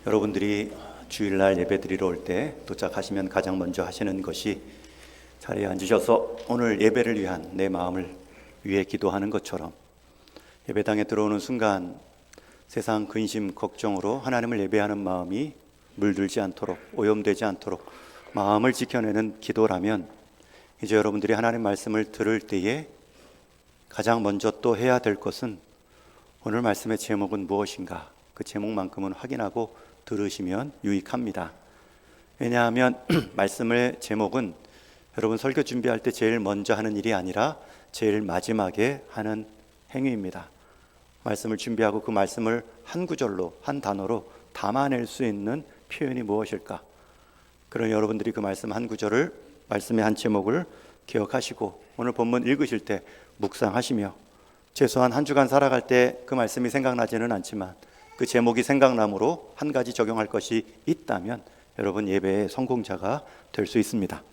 여러분들이 주일날 예배드리러 올 때 도착하시면 가장 먼저 하시는 것이 자리에 앉으셔서 오늘 예배를 위한 내 마음을 위해 기도하는 것처럼 예배당에 들어오는 순간 세상 근심, 걱정으로 하나님을 예배하는 마음이 물들지 않도록, 오염되지 않도록 마음을 지켜내는 기도라면, 이제 여러분들이 하나님 말씀을 들을 때에 가장 먼저 또 해야 될 것은 오늘 말씀의 제목은 무엇인가, 그 제목만큼은 확인하고 들으시면 유익합니다. 왜냐하면 말씀의 제목은 여러분 설교 준비할 때 제일 먼저 하는 일이 아니라 제일 마지막에 하는 행위입니다. 말씀을 준비하고 그 말씀을 한 구절로, 한 단어로 담아낼 수 있는 표현이 무엇일까? 그러니 여러분들이 그 말씀 한 구절을, 말씀의 한 제목을 기억하시고 오늘 본문 읽으실 때 묵상하시며, 최소한 한 주간 살아갈 때 그 말씀이 생각나지는 않지만 그 제목이 생각나므로 한 가지 적용할 것이 있다면 여러분 예배의 성공자가 될 수 있습니다.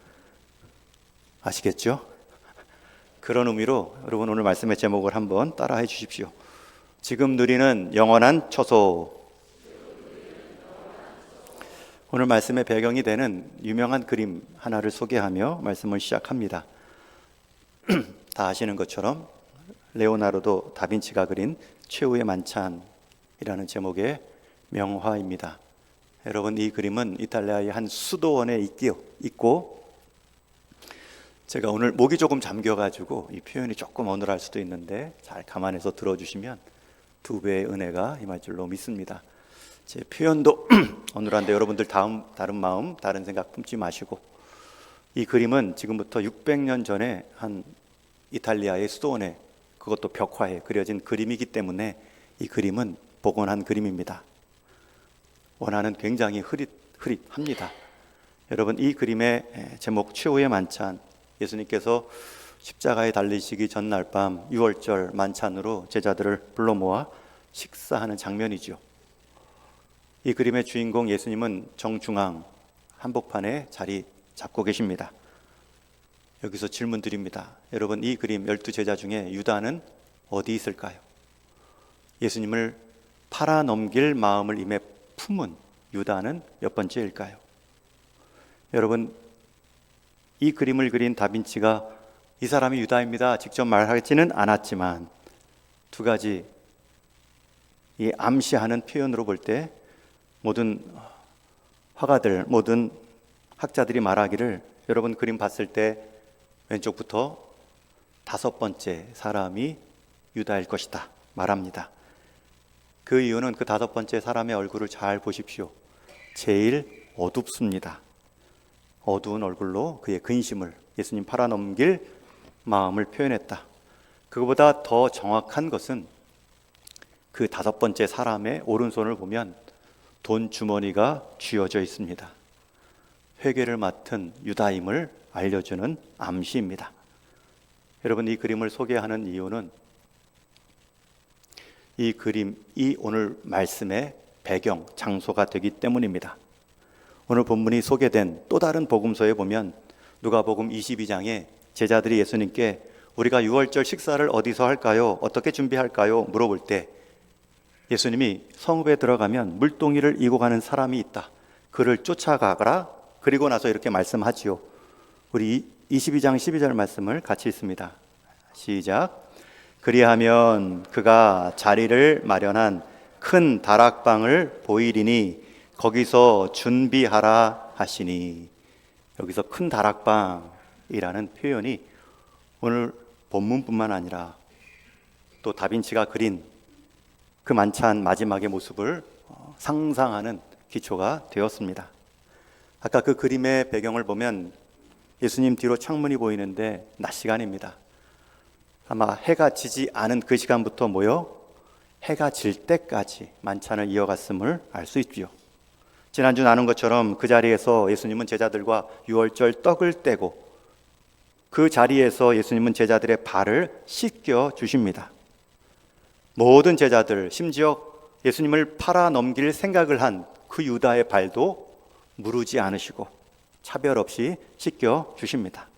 아시겠죠? 그런 의미로 여러분 오늘 말씀의 제목을 한번 따라해 주십시오. 지금 누리는 영원한 처소. 오늘 말씀의 배경이 되는 유명한 그림 하나를 소개하며 말씀을 시작합니다. 다 아시는 것처럼 레오나르도 다빈치가 그린 최후의 만찬이라는 제목의 명화입니다. 여러분, 이 그림은 이탈리아의 한 수도원에 있고, 제가 오늘 목이 조금 잠겨가지고 이 표현이 조금 어눌할 수도 있는데 잘 감안해서 들어주시면 두 배의 은혜가 임할 줄로 믿습니다. 제 표현도 어눌한데 여러분들 다른 마음, 다른 생각 품지 마시고, 이 그림은 지금부터 600년 전에 한 이탈리아의 수도원에, 그것도 벽화에 그려진 그림이기 때문에 이 그림은 복원한 그림입니다. 원화는 굉장히 흐릿합니다. 여러분, 이 그림의 제목 최후의 만찬, 예수님께서 십자가에 달리시기 전날 밤 6월절 만찬으로 제자들을 불러 모아 식사하는 장면이죠. 이 그림의 주인공 예수님은 정중앙 한복판에 자리 잡고 계십니다. 여기서 질문 드립니다. 여러분, 이 그림 12제자 중에 유다는 어디 있을까요? 예수님을 팔아넘길 마음을 임해 품은 유다는 몇 번째일까요? 여러분, 이 그림을 그린 다빈치가 이 사람이 유다입니다 직접 말하지는 않았지만 두 가지 이 암시하는 표현으로 볼 때 모든 화가들, 모든 학자들이 말하기를, 여러분 그림 봤을 때 왼쪽부터 5번째 사람이 유다일 것이다 말합니다. 그 이유는 그 5번째 사람의 얼굴을 잘 보십시오. 제일 어둡습니다. 어두운 얼굴로 그의 근심을, 예수님 팔아넘길 마음을 표현했다. 그것보다 더 정확한 것은 그 5번째 사람의 오른손을 보면 돈 주머니가 쥐어져 있습니다. 회개를 맡은 유다임을 알려주는 암시입니다. 여러분, 이 그림을 소개하는 이유는 이 그림이 오늘 말씀의 배경, 장소가 되기 때문입니다. 오늘 본문이 소개된 또 다른 복음서에 보면 누가복음 22장에 제자들이 예수님께 우리가 6월절 식사를 어디서 할까요? 어떻게 준비할까요? 물어볼 때 예수님이 성읍에 들어가면 물동이를 이고 가는 사람이 있다. 그를 쫓아가거라. 그리고 나서 이렇게 말씀하지요. 우리 22장 12절 말씀을 같이 읽습니다. 시작. 그리하면 그가 자리를 마련한 큰 다락방을 보이리니 거기서 준비하라 하시니, 여기서 큰 다락방이라는 표현이 오늘 본문뿐만 아니라 또 다빈치가 그린 그 만찬 마지막의 모습을 상상하는 기초가 되었습니다. 아까 그 그림의 배경을 보면 예수님 뒤로 창문이 보이는데 낮 시간입니다. 아마 해가 지지 않은 그 시간부터 모여 해가 질 때까지 만찬을 이어갔음을 알 수 있지요. 지난주 나눈 것처럼 그 자리에서 예수님은 제자들과 유월절 떡을 떼고 그 자리에서 예수님은 제자들의 발을 씻겨 주십니다. 모든 제자들, 심지어 예수님을 팔아넘길 생각을 한 그 유다의 발도 무르지 않으시고 차별 없이 씻겨 주십니다.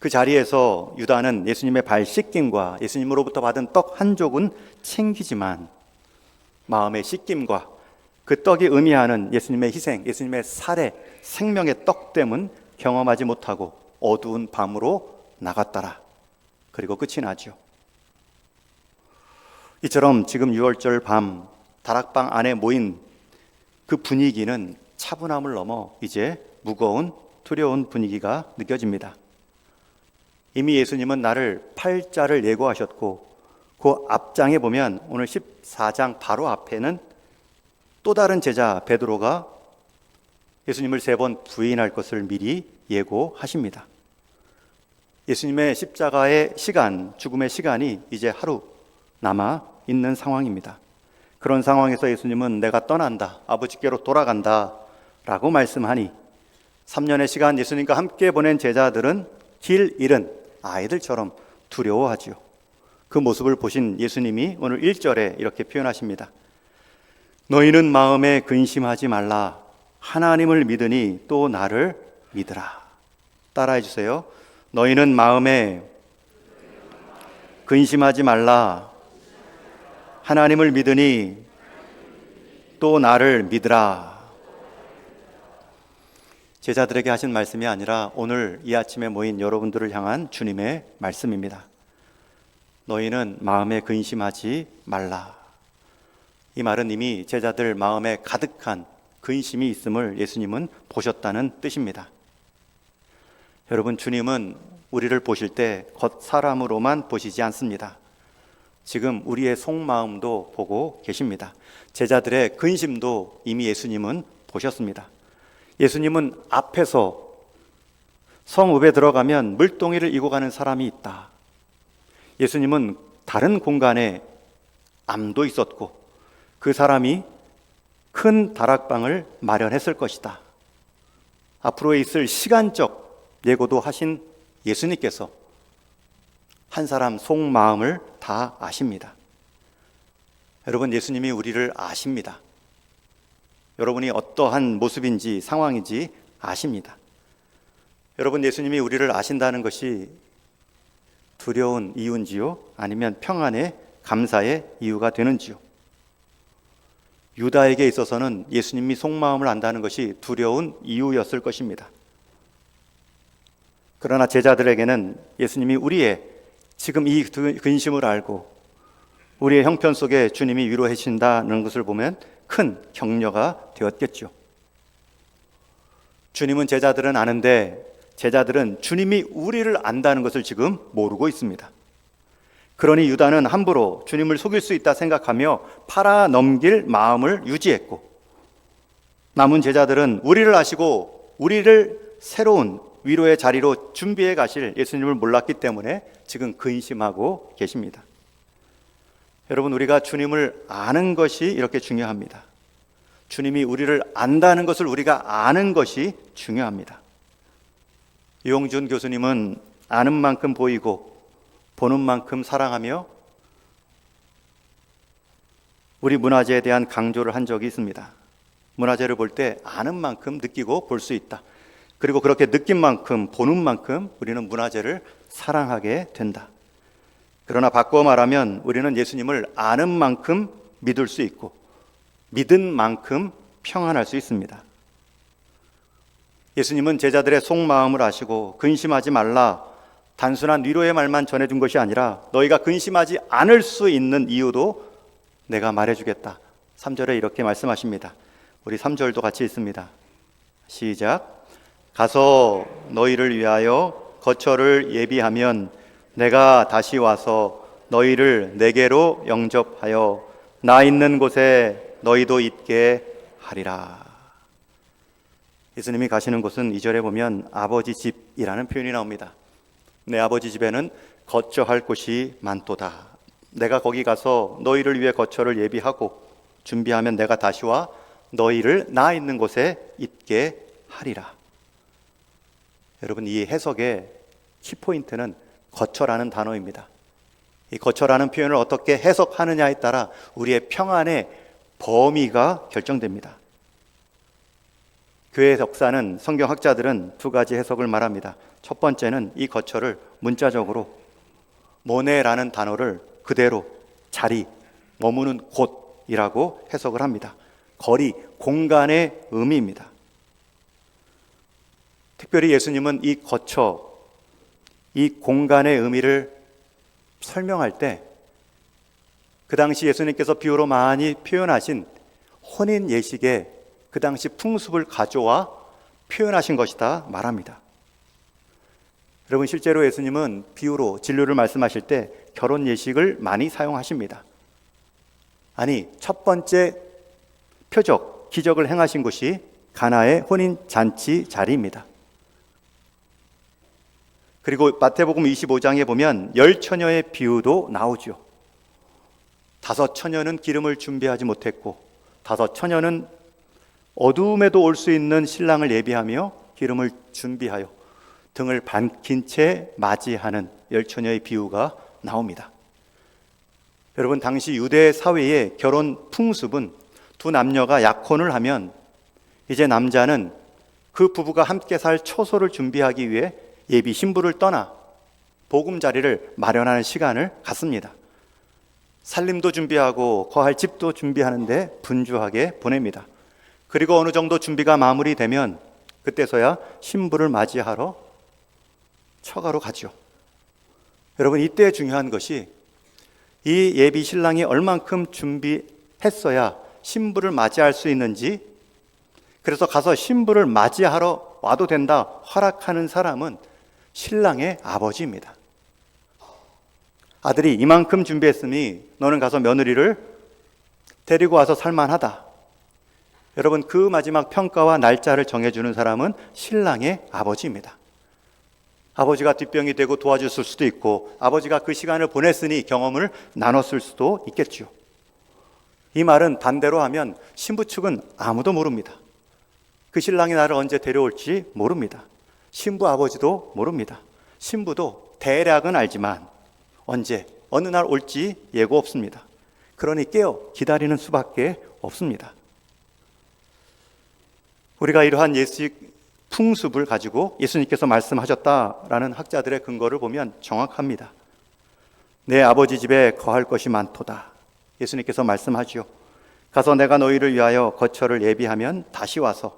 그 자리에서 유다는 예수님의 발 씻김과 예수님으로부터 받은 떡 한 조각은 챙기지만 마음의 씻김과 그 떡이 의미하는 예수님의 희생, 예수님의 살해, 생명의 떡됨은 경험하지 못하고 어두운 밤으로 나갔더라. 그리고 끝이 나죠. 이처럼 지금 6월절 밤 다락방 안에 모인 그 분위기는 차분함을 넘어 이제 무거운 두려운 분위기가 느껴집니다. 이미 예수님은 나를 팔자를 예고하셨고 그 앞장에 보면 오늘 14장 바로 앞에는 또 다른 제자 베드로가 예수님을 3번 부인할 것을 미리 예고하십니다. 예수님의 십자가의 시간, 죽음의 시간이 이제 하루 남아 있는 상황입니다. 그런 상황에서 예수님은 내가 떠난다, 아버지께로 돌아간다 라고 말씀하니 3년의 시간 예수님과 함께 보낸 제자들은 길 잃은 아이들처럼 두려워하지요. 그 모습을 보신 예수님이 오늘 1절에 이렇게 표현하십니다. 너희는 마음에 근심하지 말라. 하나님을 믿으니 또 나를 믿으라. 따라해 주세요. 너희는 마음에 근심하지 말라. 하나님을 믿으니 또 나를 믿으라. 제자들에게 하신 말씀이 아니라 오늘 이 아침에 모인 여러분들을 향한 주님의 말씀입니다. 너희는 마음에 근심하지 말라. 이 말은 이미 제자들 마음에 가득한 근심이 있음을 예수님은 보셨다는 뜻입니다. 여러분, 주님은 우리를 보실 때 겉 사람으로만 보시지 않습니다. 지금 우리의 속마음도 보고 계십니다. 제자들의 근심도 이미 예수님은 보셨습니다. 예수님은 앞에서 성읍에 들어가면 물동이를 이고 가는 사람이 있다. 예수님은 다른 공간에 암도 있었고 그 사람이 큰 다락방을 마련했을 것이다. 앞으로 있을 시간적 예고도 하신 예수님께서 한 사람 속마음을 다 아십니다. 여러분, 예수님이 우리를 아십니다. 여러분이 어떠한 모습인지 상황인지 아십니다. 여러분, 예수님이 우리를 아신다는 것이 두려운 이유인지요? 아니면 평안의 감사의 이유가 되는지요? 유다에게 있어서는 예수님이 속마음을 안다는 것이 두려운 이유였을 것입니다. 그러나 제자들에게는 예수님이 우리의 지금 이 근심을 알고 우리의 형편 속에 주님이 위로해 주신다는 것을 보면 큰 격려가 되었겠죠. 주님은 제자들은 아는데 제자들은 주님이 우리를 안다는 것을 지금 모르고 있습니다. 그러니 유다는 함부로 주님을 속일 수 있다 생각하며 팔아넘길 마음을 유지했고, 남은 제자들은 우리를 아시고 우리를 새로운 위로의 자리로 준비해 가실 예수님을 몰랐기 때문에 지금 근심하고 계십니다. 여러분, 우리가 주님을 아는 것이 이렇게 중요합니다. 주님이 우리를 안다는 것을 우리가 아는 것이 중요합니다. 유용준 교수님은 아는 만큼 보이고 보는 만큼 사랑하며 우리 문화재에 대한 강조를 한 적이 있습니다. 문화재를 볼 때 아는 만큼 느끼고 볼 수 있다. 그리고 그렇게 느낀 만큼 보는 만큼 우리는 문화재를 사랑하게 된다. 그러나 바꿔 말하면 우리는 예수님을 아는 만큼 믿을 수 있고 믿은 만큼 평안할 수 있습니다. 예수님은 제자들의 속마음을 아시고 근심하지 말라, 단순한 위로의 말만 전해준 것이 아니라 너희가 근심하지 않을 수 있는 이유도 내가 말해주겠다. 3절에 이렇게 말씀하십니다. 우리 3절도 같이 있습니다. 시작. 가서 너희를 위하여 거처를 예비하면 내가 다시 와서 너희를 내게로 영접하여 나 있는 곳에 너희도 있게 하리라. 예수님이 가시는 곳은 2절에 보면 아버지 집이라는 표현이 나옵니다. 내 아버지 집에는 거처할 곳이 많도다. 내가 거기 가서 너희를 위해 거처를 예비하고 준비하면 내가 다시 와 너희를 나 있는 곳에 있게 하리라. 여러분, 이 해석의 키포인트는 거처라는 단어입니다. 이 거처라는 표현을 어떻게 해석하느냐에 따라 우리의 평안의 범위가 결정됩니다. 교회의 역사는 성경학자들은 두 가지 해석을 말합니다. 첫 번째는 이 거처를 문자적으로 모네라는 단어를 그대로 자리, 머무는 곳이라고 해석을 합니다. 거리, 공간의 의미입니다. 특별히 예수님은 이 거처, 이 공간의 의미를 설명할 때 그 당시 예수님께서 비유로 많이 표현하신 혼인 예식의 그 당시 풍습을 가져와 표현하신 것이다 말합니다. 여러분, 실제로 예수님은 비유로 진료를 말씀하실 때 결혼 예식을 많이 사용하십니다. 아니, 첫 번째 표적, 기적을 행하신 곳이 가나의 혼인 잔치 자리입니다. 그리고 마태복음 25장에 보면 10처녀의 비유도 나오죠. 5처녀는 기름을 준비하지 못했고 5처녀는 어두움에도 올 수 있는 신랑을 예비하며 기름을 준비하여 등을 밝힌 채 맞이하는 10처녀의 비유가 나옵니다. 여러분, 당시 유대 사회의 결혼 풍습은 두 남녀가 약혼을 하면 이제 남자는 그 부부가 함께 살 처소를 준비하기 위해 예비 신부를 떠나 보금자리를 마련하는 시간을 갖습니다. 살림도 준비하고 거할 집도 준비하는데 분주하게 보냅니다. 그리고 어느 정도 준비가 마무리되면 그때서야 신부를 맞이하러 처가로 가죠. 여러분, 이때 중요한 것이 이 예비 신랑이 얼만큼 준비했어야 신부를 맞이할 수 있는지, 그래서 가서 신부를 맞이하러 와도 된다 허락하는 사람은 신랑의 아버지입니다. 아들이 이만큼 준비했으니 너는 가서 며느리를 데리고 와서 살만하다. 여러분, 그 마지막 평가와 날짜를 정해주는 사람은 신랑의 아버지입니다. 아버지가 뒷병이 되고 도와줬을 수도 있고 아버지가 그 시간을 보냈으니 경험을 나눴을 수도 있겠죠. 이 말은 반대로 하면 신부 측은 아무도 모릅니다. 그 신랑이 나를 언제 데려올지 모릅니다. 신부 아버지도 모릅니다. 신부도 대략은 알지만 언제, 어느 날 올지 예고 없습니다. 그러니 깨어 기다리는 수밖에 없습니다. 우리가 이러한 예식 풍습을 가지고 예수님께서 말씀하셨다라는 학자들의 근거를 보면 정확합니다. 내 아버지 집에 거할 것이 많도다. 예수님께서 말씀하시오. 가서 내가 너희를 위하여 거처를 예비하면 다시 와서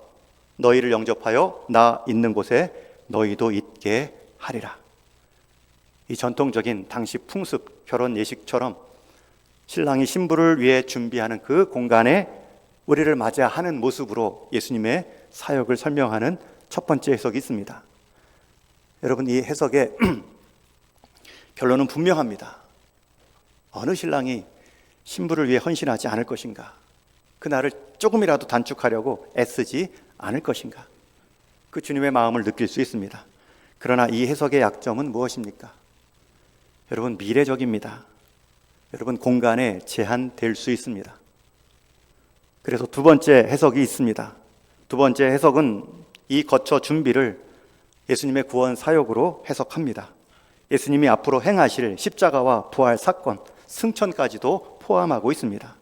너희를 영접하여 나 있는 곳에 너희도 있게 하리라. 이 전통적인 당시 풍습, 결혼 예식처럼 신랑이 신부를 위해 준비하는 그 공간에 우리를 맞이하는 모습으로 예수님의 사역을 설명하는 첫 번째 해석이 있습니다. 여러분, 이 해석의 결론은 분명합니다. 어느 신랑이 신부를 위해 헌신하지 않을 것인가? 그날을 조금이라도 단축하려고 애쓰지 않을 것인가? 그 주님의 마음을 느낄 수 있습니다. 그러나 이 해석의 약점은 무엇입니까? 여러분, 미래적입니다. 여러분, 공간에 제한될 수 있습니다. 그래서 두 번째 해석이 있습니다. 두 번째 해석은 이 거처 준비를 예수님의 구원 사역으로 해석합니다. 예수님이 앞으로 행하실 십자가와 부활 사건, 승천까지도 포함하고 있습니다.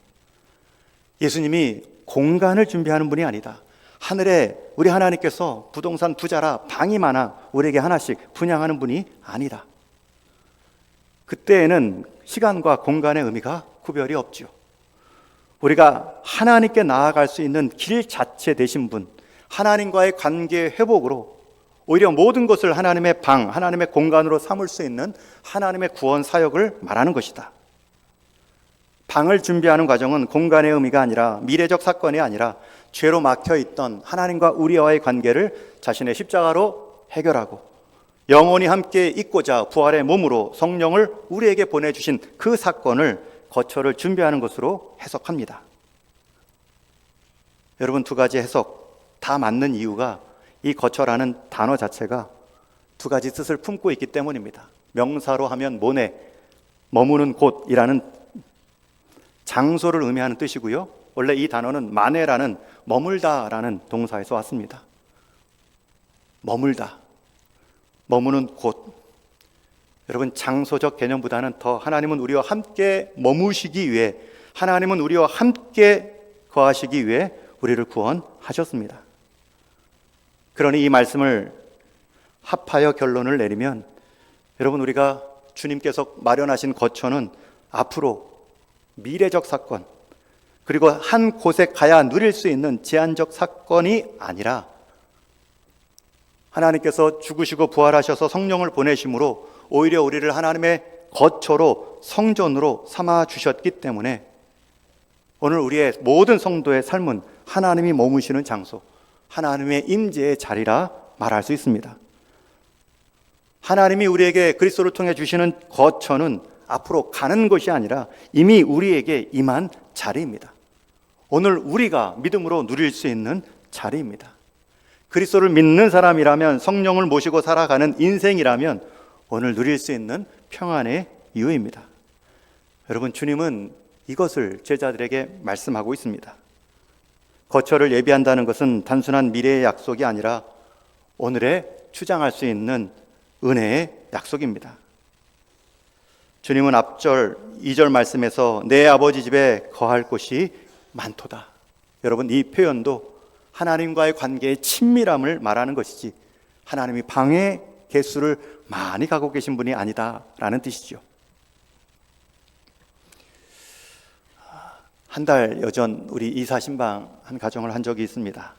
예수님이 공간을 준비하는 분이 아니다. 하늘에 우리 하나님께서 부동산 부자라 방이 많아 우리에게 하나씩 분양하는 분이 아니다. 그때에는 시간과 공간의 의미가 구별이 없죠. 우리가 하나님께 나아갈 수 있는 길 자체 되신 분, 하나님과의 관계 회복으로 오히려 모든 것을 하나님의 방, 하나님의 공간으로 삼을 수 있는 하나님의 구원 사역을 말하는 것이다. 방을 준비하는 과정은 공간의 의미가 아니라 미래적 사건이 아니라 죄로 막혀있던 하나님과 우리와의 관계를 자신의 십자가로 해결하고 영원히 함께 있고자 부활의 몸으로 성령을 우리에게 보내주신 그 사건을 거처를 준비하는 것으로 해석합니다. 여러분, 두 가지 해석 다 맞는 이유가 이 거처라는 단어 자체가 두 가지 뜻을 품고 있기 때문입니다. 명사로 하면 모네, 머무는 곳이라는 장소를 의미하는 뜻이고요. 원래 이 단어는 마네라는 머물다라는 동사에서 왔습니다. 머물다, 머무는 곳. 여러분, 장소적 개념보다는 더 하나님은 우리와 함께 머무시기 위해, 하나님은 우리와 함께 거하시기 위해 우리를 구원하셨습니다. 그러니 이 말씀을 합하여 결론을 내리면, 여러분, 우리가 주님께서 마련하신 거처는 앞으로 미래적 사건, 그리고 한 곳에 가야 누릴 수 있는 제한적 사건이 아니라 하나님께서 죽으시고 부활하셔서 성령을 보내심으로 오히려 우리를 하나님의 거처로 성전으로 삼아 주셨기 때문에 오늘 우리의 모든 성도의 삶은 하나님이 머무시는 장소, 하나님의 임재의 자리라 말할 수 있습니다. 하나님이 우리에게 그리스도를 통해 주시는 거처는 앞으로 가는 것이 아니라 이미 우리에게 임한 자리입니다. 오늘 우리가 믿음으로 누릴 수 있는 자리입니다. 그리스도를 믿는 사람이라면, 성령을 모시고 살아가는 인생이라면 오늘 누릴 수 있는 평안의 이유입니다. 여러분, 주님은 이것을 제자들에게 말씀하고 있습니다. 거처를 예비한다는 것은 단순한 미래의 약속이 아니라 오늘에 추장할 수 있는 은혜의 약속입니다. 주님은 앞절 2절 말씀에서 내 아버지 집에 거할 곳이 많도다. 여러분, 이 표현도 하나님과의 관계의 친밀함을 말하는 것이지 하나님이 방의 개수를 많이 가고 계신 분이 아니다라는 뜻이죠. 한 달여 전 우리 이사신방 한 가정을 한 적이 있습니다.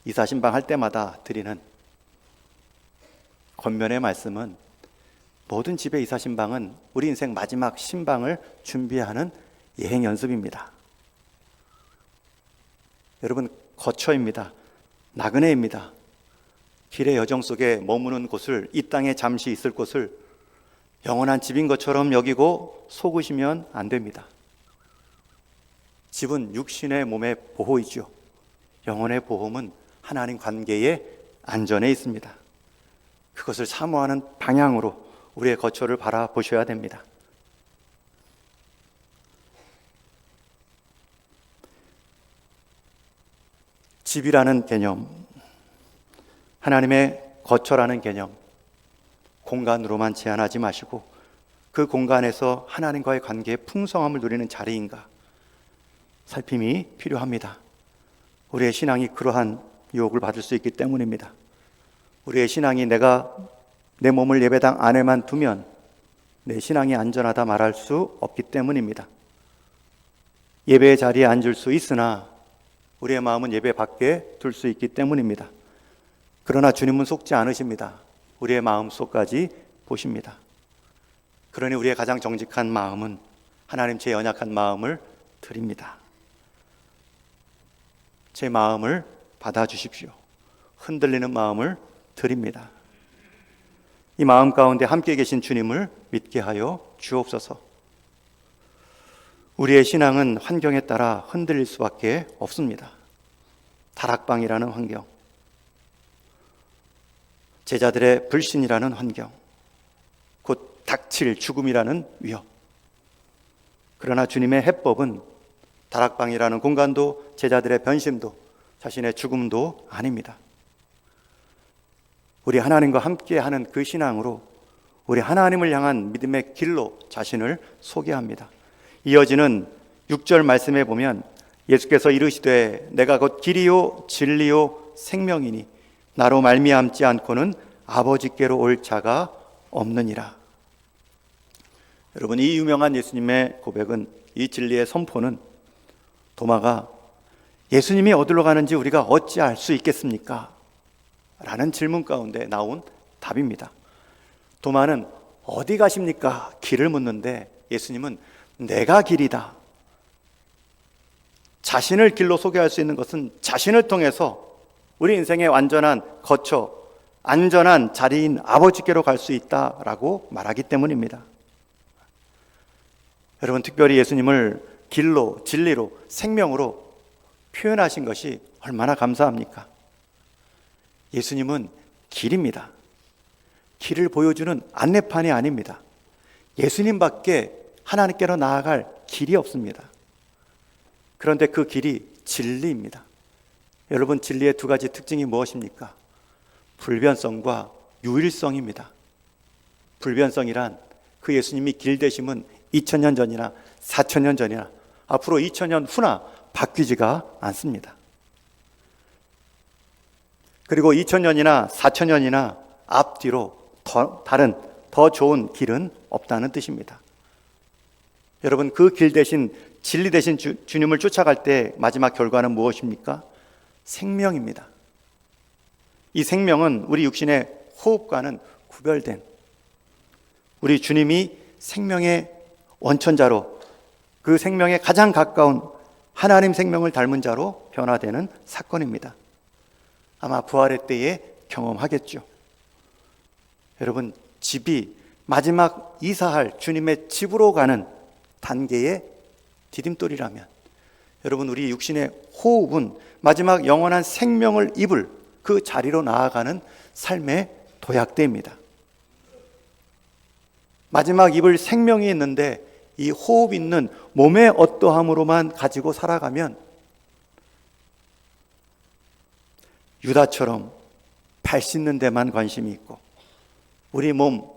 이사신방 할 때마다 드리는 권면의 말씀은 모든 집의 이사신방은 우리 인생 마지막 신방을 준비하는 예행 연습입니다. 여러분, 거처입니다. 나그네입니다. 길의 여정 속에 머무는 곳을, 이 땅에 잠시 있을 곳을 영원한 집인 것처럼 여기고 속으시면 안 됩니다. 집은 육신의 몸의 보호이죠. 영혼의 보험은 하나님 관계의 안전에 있습니다. 그것을 사모하는 방향으로 우리의 거처를 바라보셔야 됩니다. 집이라는 개념, 하나님의 거처라는 개념, 공간으로만 제한하지 마시고 그 공간에서 하나님과의 관계의 풍성함을 누리는 자리인가 살핌이 필요합니다. 우리의 신앙이 그러한 유혹을 받을 수 있기 때문입니다. 우리의 신앙이 내가 내 몸을 예배당 안에만 두면 내 신앙이 안전하다 말할 수 없기 때문입니다. 예배의 자리에 앉을 수 있으나 우리의 마음은 예배 밖에 둘 수 있기 때문입니다. 그러나 주님은 속지 않으십니다. 우리의 마음 속까지 보십니다. 그러니 우리의 가장 정직한 마음은 하나님, 제 연약한 마음을 드립니다. 제 마음을 받아주십시오. 흔들리는 마음을 드립니다. 이 마음 가운데 함께 계신 주님을 믿게 하여 주옵소서. 우리의 신앙은 환경에 따라 흔들릴 수밖에 없습니다. 다락방이라는 환경, 제자들의 불신이라는 환경, 곧 닥칠 죽음이라는 위협. 그러나 주님의 해법은 다락방이라는 공간도, 제자들의 변심도, 자신의 죽음도 아닙니다. 우리 하나님과 함께하는 그 신앙으로 우리 하나님을 향한 믿음의 길로 자신을 소개합니다. 이어지는 6절 말씀에 보면 예수께서 이르시되 내가 곧 길이요 진리요 생명이니 나로 말미암지 않고는 아버지께로 올 자가 없느니라. 여러분, 이 유명한 예수님의 고백은, 이 진리의 선포는 도마가 예수님이 어디로 가는지 우리가 어찌 알 수 있겠습니까? 라는 질문 가운데 나온 답입니다. 도마는 어디 가십니까? 길을 묻는데 예수님은 내가 길이다. 자신을 길로 소개할 수 있는 것은 자신을 통해서 우리 인생의 완전한 거처, 안전한 자리인 아버지께로 갈 수 있다라고 말하기 때문입니다. 여러분, 특별히 예수님을 길로, 진리로, 생명으로 표현하신 것이 얼마나 감사합니까? 예수님은 길입니다. 길을 보여주는 안내판이 아닙니다. 예수님밖에 하나님께로 나아갈 길이 없습니다. 그런데 그 길이 진리입니다. 여러분, 진리의 두 가지 특징이 무엇입니까? 불변성과 유일성입니다. 불변성이란 그 예수님이 길 되심은 2000년 전이나 4000년 전이나 앞으로 2000년 후나 바뀌지가 않습니다. 그리고 2000년이나 4000년이나 앞뒤로 다른 더 좋은 길은 없다는 뜻입니다. 여러분, 그 길 대신 진리 대신 주님을 쫓아갈 때 마지막 결과는 무엇입니까? 생명입니다. 이 생명은 우리 육신의 호흡과는 구별된, 우리 주님이 생명의 원천자로, 그 생명에 가장 가까운 하나님 생명을 닮은 자로 변화되는 사건입니다. 아마 부활의 때에 경험하겠죠. 여러분, 집이 마지막 이사할 주님의 집으로 가는 단계의 디딤돌이라면, 여러분, 우리 육신의 호흡은 마지막 영원한 생명을 입을 그 자리로 나아가는 삶의 도약대입니다. 마지막 입을 생명이 있는데 이 호흡 있는 몸의 어떠함으로만 가지고 살아가면 유다처럼 발 씻는 데만 관심이 있고 우리 몸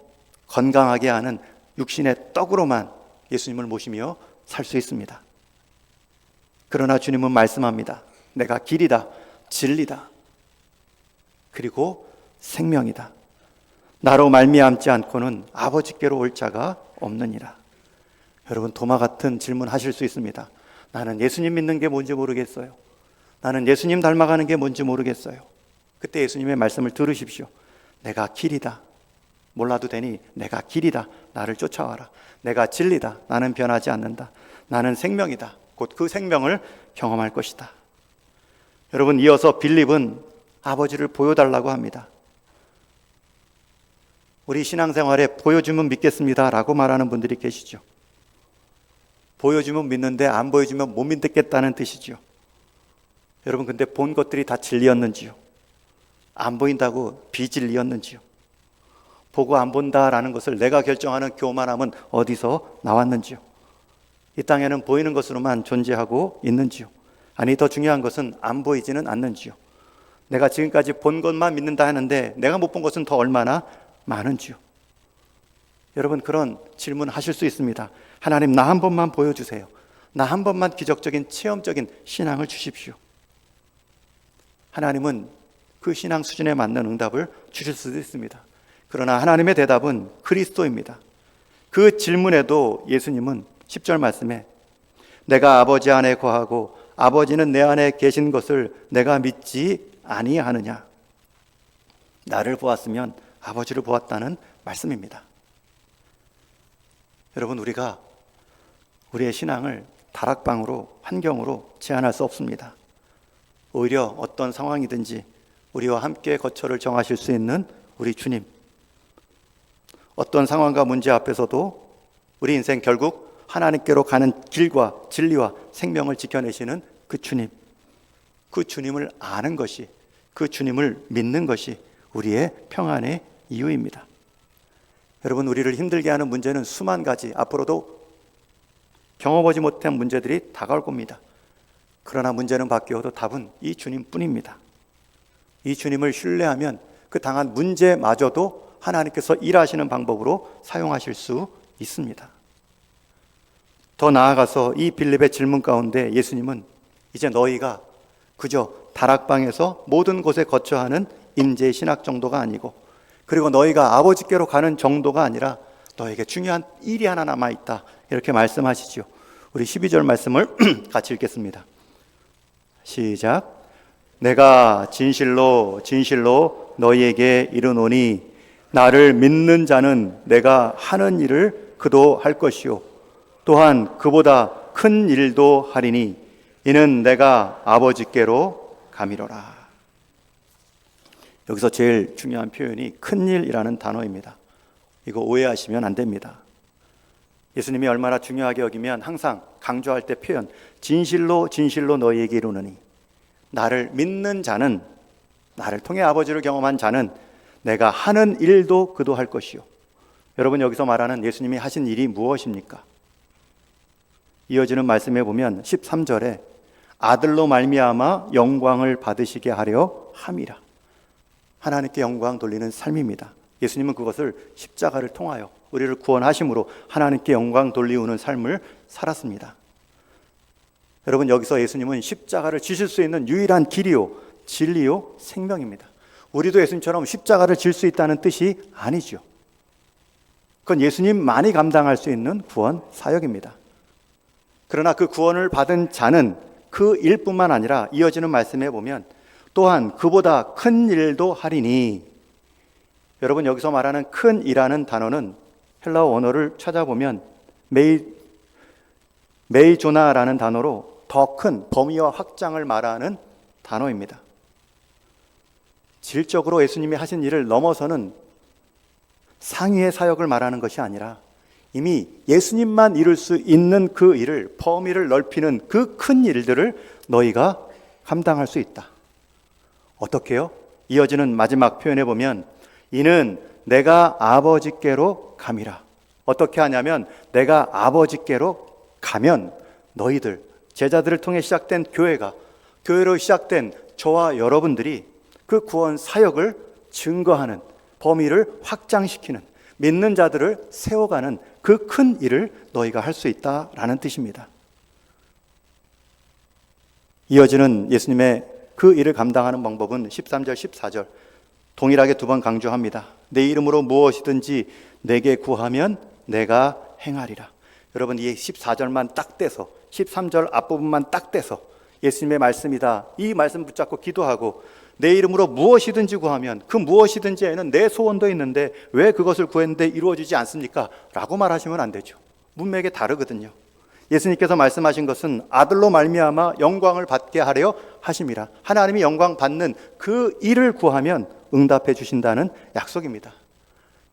건강하게 하는 육신의 떡으로만 예수님을 모시며 살 수 있습니다. 그러나 주님은 말씀합니다. 내가 길이다, 진리다, 그리고 생명이다. 나로 말미암지 않고는 아버지께로 올 자가 없느니라. 여러분, 도마 같은 질문 하실 수 있습니다. 나는 예수님 믿는 게 뭔지 모르겠어요. 나는 예수님 닮아가는 게 뭔지 모르겠어요. 그때 예수님의 말씀을 들으십시오. 내가 길이다. 몰라도 되니 내가 길이다. 나를 쫓아와라. 내가 진리다. 나는 변하지 않는다. 나는 생명이다. 곧 그 생명을 경험할 것이다. 여러분, 이어서 빌립은 아버지를 보여달라고 합니다. 우리 신앙생활에 보여주면 믿겠습니다 라고 말하는 분들이 계시죠. 보여주면 믿는데 안 보여주면 못 믿겠다는 뜻이죠. 여러분, 근데 본 것들이 다 진리였는지요? 안 보인다고 비진리였는지요? 보고 안 본다라는 것을 내가 결정하는 교만함은 어디서 나왔는지요? 이 땅에는 보이는 것으로만 존재하고 있는지요? 아니, 더 중요한 것은 안 보이지는 않는지요? 내가 지금까지 본 것만 믿는다 하는데 내가 못 본 것은 더 얼마나 많은지요? 여러분, 그런 질문 하실 수 있습니다. 하나님, 나 한 번만 보여주세요. 나 한 번만 기적적인 체험적인 신앙을 주십시오. 하나님은 그 신앙 수준에 맞는 응답을 주실 수도 있습니다. 그러나 하나님의 대답은 그리스도입니다. 그 질문에도 예수님은 10절 말씀에 내가 아버지 안에 거하고 아버지는 내 안에 계신 것을 내가 믿지 아니하느냐. 나를 보았으면 아버지를 보았다는 말씀입니다. 여러분, 우리가 우리의 신앙을 다락방으로, 환경으로 제한할 수 없습니다. 오히려 어떤 상황이든지 우리와 함께 거처를 정하실 수 있는 우리 주님, 어떤 상황과 문제 앞에서도 우리 인생 결국 하나님께로 가는 길과 진리와 생명을 지켜내시는 그 주님, 그 주님을 아는 것이, 그 주님을 믿는 것이 우리의 평안의 이유입니다. 여러분, 우리를 힘들게 하는 문제는 수만 가지, 앞으로도 경험하지 못한 문제들이 다가올 겁니다. 그러나 문제는 바뀌어도 답은 이 주님뿐입니다. 이 주님을 신뢰하면 그 당한 문제마저도 하나님께서 일하시는 방법으로 사용하실 수 있습니다. 더 나아가서 이 빌립의 질문 가운데 예수님은 이제 너희가 그저 다락방에서 모든 곳에 거처하는 임재 신학 정도가 아니고, 그리고 너희가 아버지께로 가는 정도가 아니라 너에게 중요한 일이 하나 남아있다, 이렇게 말씀하시죠. 우리 12절 말씀을 같이 읽겠습니다. 시작. 내가 진실로 진실로 너희에게 이르노니 나를 믿는 자는 내가 하는 일을 그도 할 것이요 또한 그보다 큰 일도 하리니 이는 내가 아버지께로 가미로라. 여기서 제일 중요한 표현이 큰 일이라는 단어입니다. 이거 오해하시면 안 됩니다. 예수님이 얼마나 중요하게 여기면 항상 강조할 때 표현, 진실로 진실로 너희에게 이르노니, 나를 믿는 자는, 나를 통해 아버지를 경험한 자는 내가 하는 일도 그도 할 것이요. 여러분, 여기서 말하는 예수님이 하신 일이 무엇입니까? 이어지는 말씀에 보면 13절에 아들로 말미암아 영광을 받으시게 하려 함이라. 하나님께 영광 돌리는 삶입니다. 예수님은 그것을 십자가를 통하여 우리를 구원하심으로 하나님께 영광 돌리우는 삶을 살았습니다. 여러분, 여기서 예수님은 십자가를 지실 수 있는 유일한 길이요 진리요 생명입니다. 우리도 예수님처럼 십자가를 질 수 있다는 뜻이 아니죠. 그건 예수님만이 감당할 수 있는 구원 사역입니다. 그러나 그 구원을 받은 자는 그 일뿐만 아니라 이어지는 말씀에 보면 또한 그보다 큰 일도 하리니. 여러분, 여기서 말하는 큰 이라는 단어는 헬라어 원어를 찾아보면 메이조나라는 단어로 더 큰 범위와 확장을 말하는 단어입니다. 질적으로 예수님이 하신 일을 넘어서는 상위의 사역을 말하는 것이 아니라 이미 예수님만 이룰 수 있는 그 일을, 범위를 넓히는 그 큰 일들을 너희가 감당할 수 있다. 어떻게요? 이어지는 마지막 표현에 보면 이는 내가 아버지께로 감이라. 어떻게 하냐면 내가 아버지께로 가면 너희들, 제자들을 통해 시작된 교회로 시작된 저와 여러분들이 그 구원 사역을 증거하는, 범위를 확장시키는, 믿는 자들을 세워가는 그 큰 일을 너희가 할 수 있다라는 뜻입니다. 이어지는 예수님의 그 일을 감당하는 방법은 13절, 14절 동일하게 두 번 강조합니다. 내 이름으로 무엇이든지 내게 구하면 내가 행하리라. 여러분, 이 14절만 딱 떼서 13절 앞부분만 딱 떼서 예수님의 말씀이다, 이 말씀 붙잡고 기도하고 내 이름으로 무엇이든지 구하면 그 무엇이든지에는 내 소원도 있는데 왜 그것을 구했는데 이루어지지 않습니까? 라고 말하시면 안 되죠. 문맥이 다르거든요. 예수님께서 말씀하신 것은 아들로 말미암아 영광을 받게 하려 하심이라. 하나님이 영광 받는 그 일을 구하면 응답해 주신다는 약속입니다.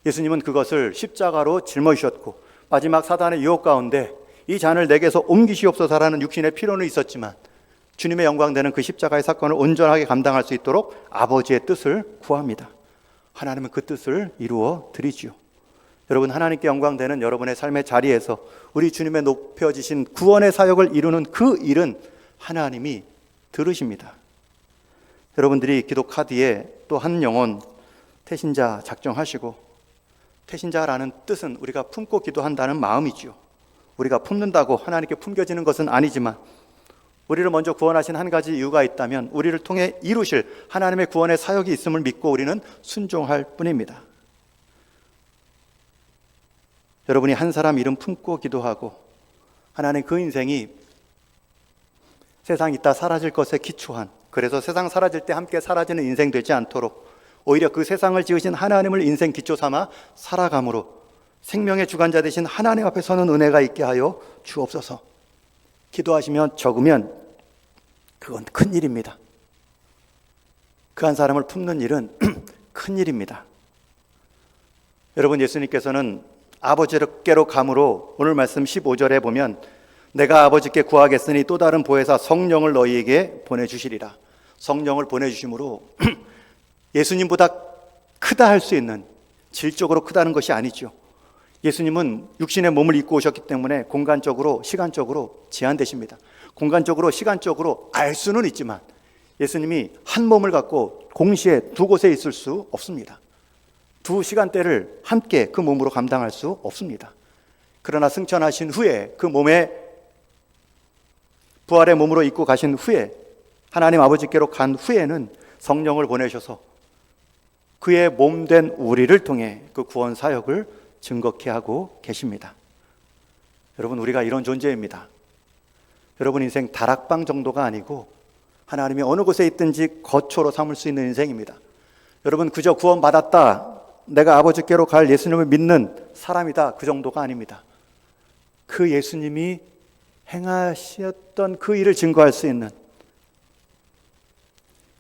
예수님은 그것을 십자가로 짊어지셨고 마지막 사단의 유혹 가운데 이 잔을 내게서 옮기시옵소서라는 육신의 필요는 있었지만 주님의 영광 되는 그 십자가의 사건을 온전하게 감당할 수 있도록 아버지의 뜻을 구합니다. 하나님은 그 뜻을 이루어 드리지요. 여러분, 하나님께 영광 되는 여러분의 삶의 자리에서 우리 주님의 높여지신 구원의 사역을 이루는 그 일은 하나님이 들으십니다. 여러분들이 기도 카드에 또 한 영혼 태신자 작정하시고, 태신자라는 뜻은 우리가 품고 기도한다는 마음이지요. 우리가 품는다고 하나님께 품겨지는 것은 아니지만 우리를 먼저 구원하신 한 가지 이유가 있다면 우리를 통해 이루실 하나님의 구원의 사역이 있음을 믿고 우리는 순종할 뿐입니다. 여러분이 한 사람 이름 품고 기도하고 하나님 그 인생이 세상 있다 사라질 것에 기초한, 그래서 세상 사라질 때 함께 사라지는 인생 되지 않도록 오히려 그 세상을 지으신 하나님을 인생 기초 삼아 살아감으로 생명의 주관자 되신 하나님 앞에 서는 은혜가 있게 하여 주옵소서. 기도하시면 적으면 그건 큰 일입니다. 그 한 사람을 품는 일은 큰 일입니다. 여러분, 예수님께서는 아버지께로 감으로 오늘 말씀 15절에 보면 내가 아버지께 구하겠으니 또 다른 보혜사 성령을 너희에게 보내주시리라. 성령을 보내주심으로 예수님보다 크다 할 수 있는, 질적으로 크다는 것이 아니죠. 예수님은 육신의 몸을 입고 오셨기 때문에 공간적으로 시간적으로 제한되십니다. 공간적으로 시간적으로 알 수는 있지만 예수님이 한 몸을 갖고 동시에 두 곳에 있을 수 없습니다. 두 시간대를 함께 그 몸으로 감당할 수 없습니다. 그러나 승천하신 후에 그 몸에 부활의 몸으로 입고 가신 후에 하나님 아버지께로 간 후에는 성령을 보내셔서 그의 몸 된 우리를 통해 그 구원 사역을 증거케 하고 계십니다. 여러분, 우리가 이런 존재입니다. 여러분 인생 다락방 정도가 아니고 하나님이 어느 곳에 있든지 거처로 삼을 수 있는 인생입니다. 여러분, 그저 구원받았다, 내가 아버지께로 갈 예수님을 믿는 사람이다, 그 정도가 아닙니다. 그 예수님이 행하셨던 그 일을 증거할 수 있는,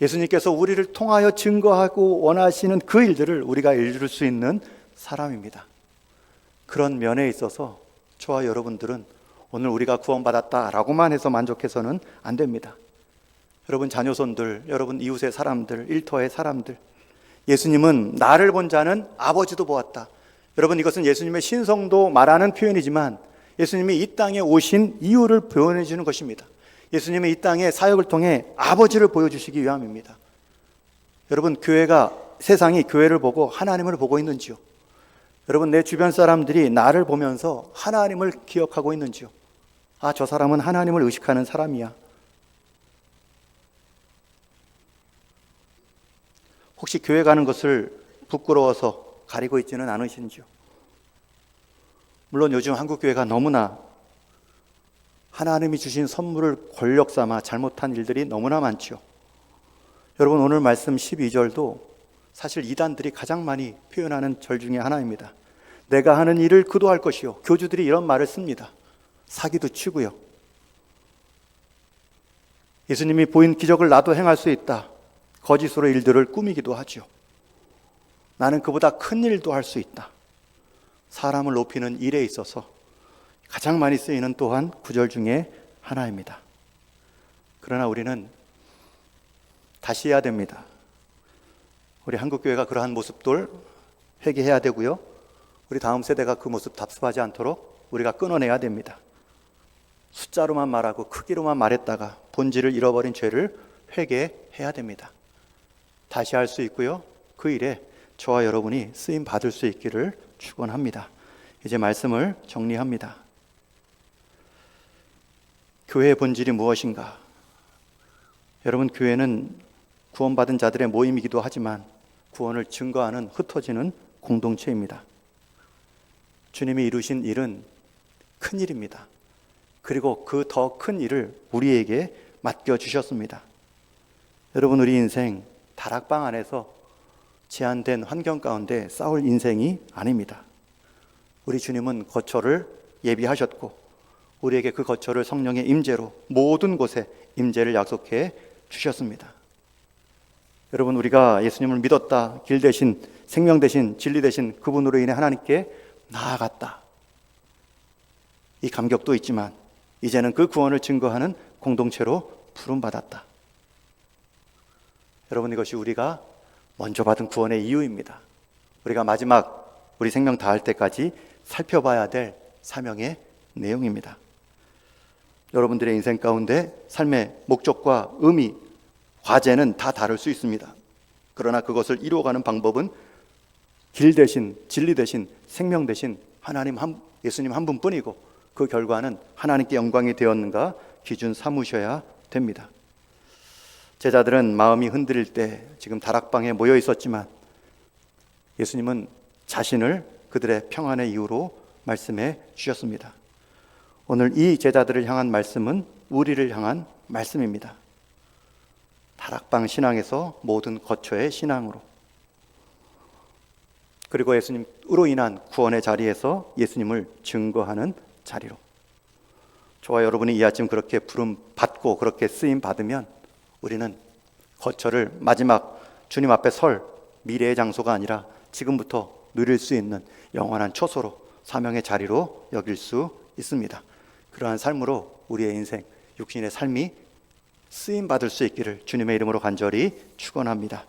예수님께서 우리를 통하여 증거하고 원하시는 그 일들을 우리가 이룰 수 있는 사람입니다. 그런 면에 있어서 저와 여러분들은 오늘 우리가 구원받았다라고만 해서 만족해서는 안 됩니다. 여러분 자녀손들, 여러분 이웃의 사람들, 일터의 사람들, 예수님은 나를 본 자는 아버지도 보았다. 여러분, 이것은 예수님의 신성도 말하는 표현이지만 예수님이 이 땅에 오신 이유를 표현해 주는 것입니다. 예수님이 이 땅의 사역을 통해 아버지를 보여주시기 위함입니다. 여러분, 세상이 교회를 보고 하나님을 보고 있는지요? 여러분, 내 주변 사람들이 나를 보면서 하나님을 기억하고 있는지요? 아, 저 사람은 하나님을 의식하는 사람이야. 혹시 교회 가는 것을 부끄러워서 가리고 있지는 않으신지요? 물론 요즘 한국 교회가 너무나 하나님이 주신 선물을 권력 삼아 잘못한 일들이 너무나 많죠. 여러분, 오늘 말씀 12절도 사실 이단들이 가장 많이 표현하는 절 중에 하나입니다. 내가 하는 일을 그도 할 것이요. 교주들이 이런 말을 씁니다. 사기도 치고요. 예수님이 보인 기적을 나도 행할 수 있다. 거짓으로 일들을 꾸미기도 하죠. 나는 그보다 큰 일도 할 수 있다. 사람을 높이는 일에 있어서 가장 많이 쓰이는 또한 구절 중에 하나입니다. 그러나 우리는 다시 해야 됩니다. 우리 한국교회가 그러한 모습들 회개해야 되고요. 우리 다음 세대가 그 모습 답습하지 않도록 우리가 끊어내야 됩니다. 숫자로만 말하고 크기로만 말했다가 본질을 잃어버린 죄를 회개해야 됩니다. 다시 할 수 있고요. 그 일에 저와 여러분이 쓰임 받을 수 있기를 축원합니다. 이제 말씀을 정리합니다. 교회의 본질이 무엇인가? 여러분, 교회는 구원받은 자들의 모임이기도 하지만 구원을 증거하는 흩어지는 공동체입니다. 주님이 이루신 일은 큰 일입니다. 그리고 그 더 큰 일을 우리에게 맡겨주셨습니다. 여러분, 우리 인생 다락방 안에서 제한된 환경 가운데 싸울 인생이 아닙니다. 우리 주님은 거처를 예비하셨고 우리에게 그 거처를 성령의 임재로 모든 곳에 임재를 약속해 주셨습니다. 여러분, 우리가 예수님을 믿었다, 길 대신 생명 대신 진리 대신 그분으로 인해 하나님께 나아갔다. 이 감격도 있지만 이제는 그 구원을 증거하는 공동체로 부름받았다. 여러분, 이것이 우리가 먼저 받은 구원의 이유입니다. 우리가 마지막 우리 생명 다할 때까지 살펴봐야 될 사명의 내용입니다. 여러분들의 인생 가운데 삶의 목적과 의미, 과제는 다 다를 수 있습니다. 그러나 그것을 이루어가는 방법은 길 대신 진리 대신 생명 대신 예수님 한 분뿐이고 그 결과는 하나님께 영광이 되었는가 기준 삼으셔야 됩니다. 제자들은 마음이 흔들릴 때 지금 다락방에 모여 있었지만 예수님은 자신을 그들의 평안의 이유로 말씀해 주셨습니다. 오늘 이 제자들을 향한 말씀은 우리를 향한 말씀입니다. 다락방 신앙에서 모든 거처의 신앙으로, 그리고 예수님으로 인한 구원의 자리에서 예수님을 증거하는 자리로. 저와 여러분이 이 아침 그렇게 부름 받고 그렇게 쓰임 받으면 우리는 거처를 마지막 주님 앞에 설 미래의 장소가 아니라 지금부터 누릴 수 있는 영원한 초소로 사명의 자리로 여길 수 있습니다. 그러한 삶으로 우리의 인생, 육신의 삶이 쓰임 받을 수 있기를 주님의 이름으로 간절히 축원합니다.